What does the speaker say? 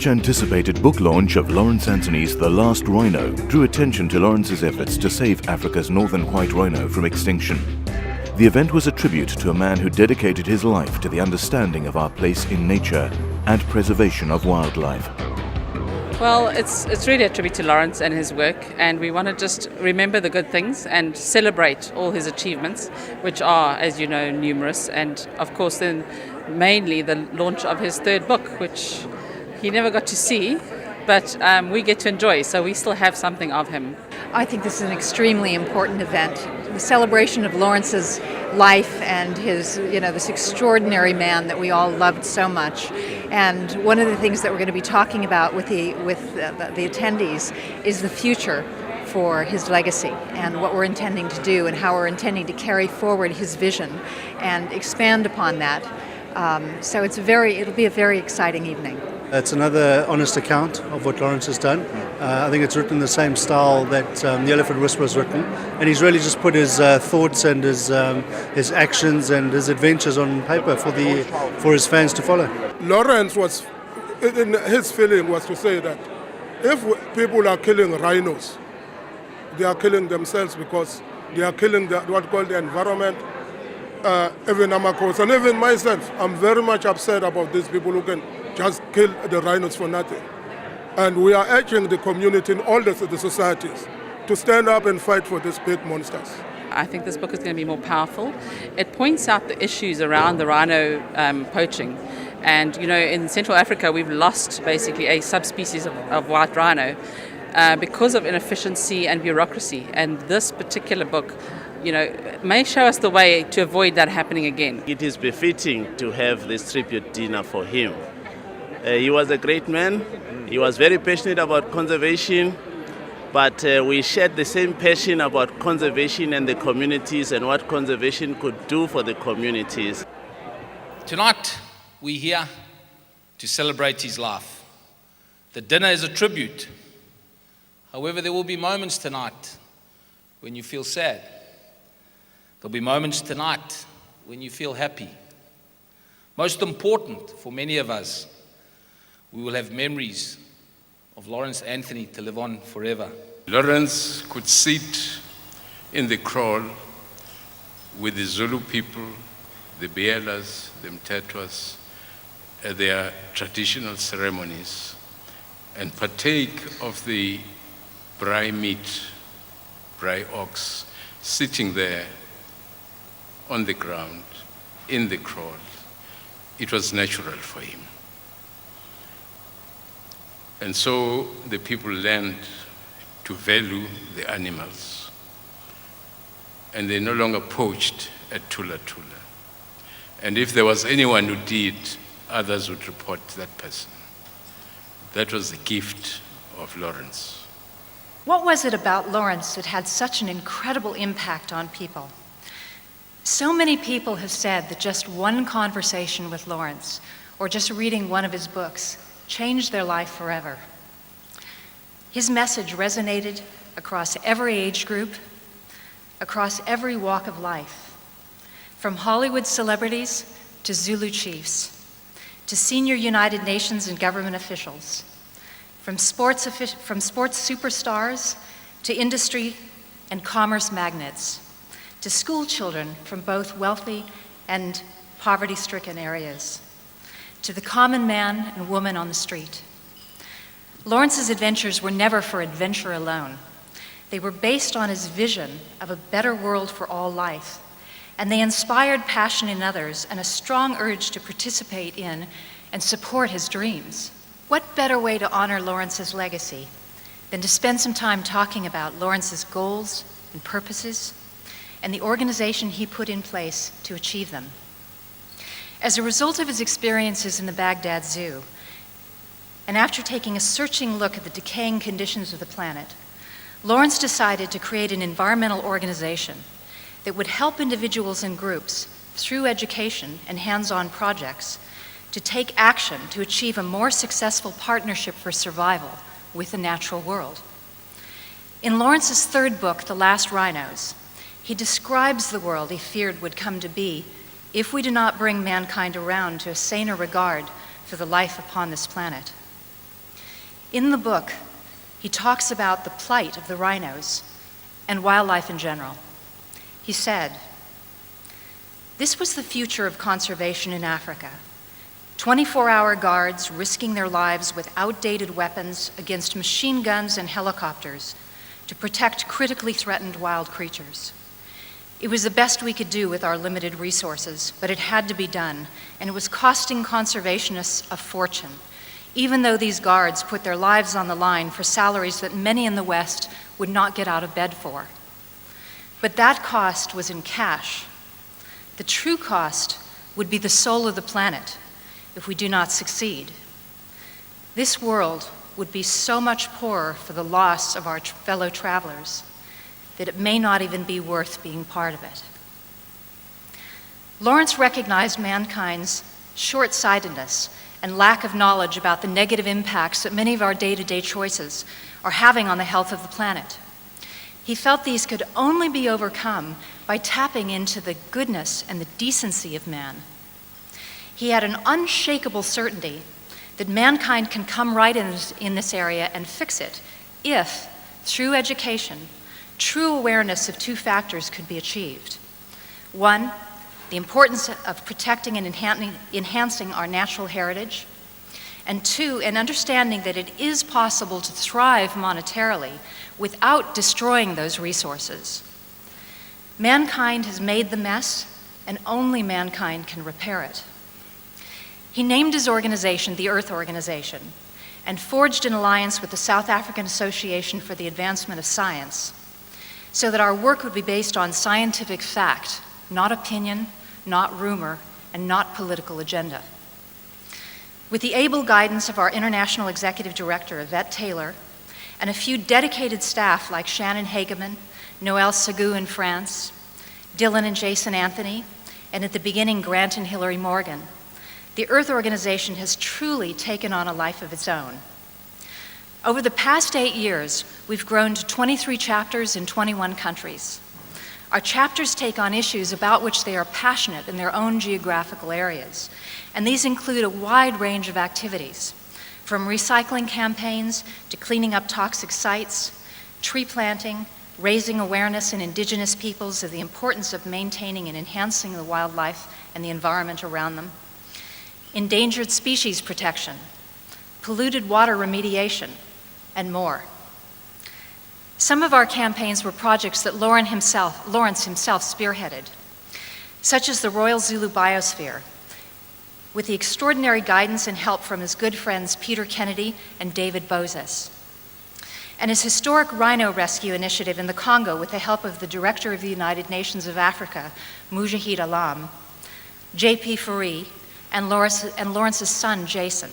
much anticipated book launch of Lawrence Anthony's The Last Rhino drew attention to Lawrence's efforts to save Africa's northern white rhino from extinction. The event was a tribute to a man who dedicated his life to the understanding of our place in nature and preservation of wildlife. Well, it's really a tribute to Lawrence and his work, and we want to just remember the good things and celebrate all his achievements, which are, as you know, numerous, and of course then mainly the launch of his third book, which he never got to see, but we get to enjoy, so we still have something of him. I think this is an extremely important event. The celebration of Lawrence's life and his, this extraordinary man that we all loved so much. And one of the things that we're going to be talking about with the attendees is the future for his legacy and what we're intending to do and how we're intending to carry forward his vision and expand upon that. So it'll be a very exciting evening. It's another honest account of what Lawrence has done. I think it's written in the same style that The Elephant Whisperer written, and he's really just put his thoughts and his actions and his adventures on paper for his fans to follow. Lawrence his feeling was to say that if people are killing rhinos, they are killing themselves because they are killing what called the environment. Even Amakos and even myself, I'm very much upset about these people who can just kill the rhinos for nothing. And we are urging the community in all the societies to stand up and fight for these big monsters. I think this book is going to be more powerful. It points out the issues around the rhino poaching. And, in Central Africa, we've lost basically a subspecies of white rhino because of inefficiency and bureaucracy. And this particular book may show us the way to avoid that happening again. It is befitting to have this tribute dinner for him. He was a great man. He was very passionate about conservation, but we shared the same passion about conservation and the communities and what conservation could do for the communities. Tonight, we're here to celebrate his life. The dinner is a tribute. However, there will be moments tonight when you feel sad. There'll be moments tonight when you feel happy. Most important for many of us, we will have memories of Lawrence Anthony to live on forever. Lawrence could sit in the kraal with the Zulu people, the Beelas, the Mtetwas, at their traditional ceremonies and partake of the braai meat, braai ox, sitting there on the ground, in the kraal. It was natural for him. And so the people learned to value the animals. And they no longer poached at Tula Tula. And if there was anyone who did, others would report that person. That was the gift of Lawrence. What was it about Lawrence that had such an incredible impact on people? So many people have said that just one conversation with Lawrence, or just reading one of his books, changed their life forever. His message resonated across every age group, across every walk of life, from Hollywood celebrities to Zulu chiefs, to senior United Nations and government officials, from sports superstars to industry and commerce magnates, to school children from both wealthy and poverty-stricken areas, to the common man and woman on the street. Lawrence's adventures were never for adventure alone. They were based on his vision of a better world for all life, and they inspired passion in others and a strong urge to participate in and support his dreams. What better way to honor Lawrence's legacy than to spend some time talking about Lawrence's goals and purposes and the organization he put in place to achieve them. As a result of his experiences in the Baghdad Zoo, and after taking a searching look at the decaying conditions of the planet, Lawrence decided to create an environmental organization that would help individuals and groups through education and hands-on projects to take action to achieve a more successful partnership for survival with the natural world. In Lawrence's third book, The Last Rhinos, he describes the world he feared would come to be if we do not bring mankind around to a saner regard for the life upon this planet. In the book, he talks about the plight of the rhinos and wildlife in general. He said, "This was the future of conservation in Africa. 24-hour guards risking their lives with outdated weapons against machine guns and helicopters to protect critically threatened wild creatures. It was the best we could do with our limited resources, but it had to be done, and it was costing conservationists a fortune, even though these guards put their lives on the line for salaries that many in the West would not get out of bed for. But that cost was in cash. The true cost would be the soul of the planet if we do not succeed. This world would be so much poorer for the loss of our fellow travelers that it may not even be worth being part of it." Lawrence recognized mankind's short-sightedness and lack of knowledge about the negative impacts that many of our day-to-day choices are having on the health of the planet. He felt these could only be overcome by tapping into the goodness and the decency of man. He had an unshakable certainty that mankind can come right in this area and fix it if, through education, true awareness of two factors could be achieved. One, the importance of protecting and enhancing our natural heritage. And two, an understanding that it is possible to thrive monetarily without destroying those resources. Mankind has made the mess, and only mankind can repair it. He named his organization the Earth Organization and forged an alliance with the South African Association for the Advancement of Science so that our work would be based on scientific fact, not opinion, not rumor, and not political agenda. With the able guidance of our International Executive Director, Yvette Taylor, and a few dedicated staff like Shannon Hageman, Noel Sagoo in France, Dylan and Jason Anthony, and at the beginning, Grant and Hillary Morgan, the Earth Organization has truly taken on a life of its own. Over the past 8 years, we've grown to 23 chapters in 21 countries. Our chapters take on issues about which they are passionate in their own geographical areas, and these include a wide range of activities, from recycling campaigns to cleaning up toxic sites, tree planting, raising awareness in indigenous peoples of the importance of maintaining and enhancing the wildlife and the environment around them, endangered species protection, polluted water remediation, and more. Some of our campaigns were projects that Lawrence himself spearheaded, such as the Royal Zulu Biosphere, with the extraordinary guidance and help from his good friends Peter Kennedy and David Bozes, and his historic rhino rescue initiative in the Congo with the help of the Director of the United Nations of Africa, Mujahid Alam, J.P. Farie, and Lawrence's son, Jason.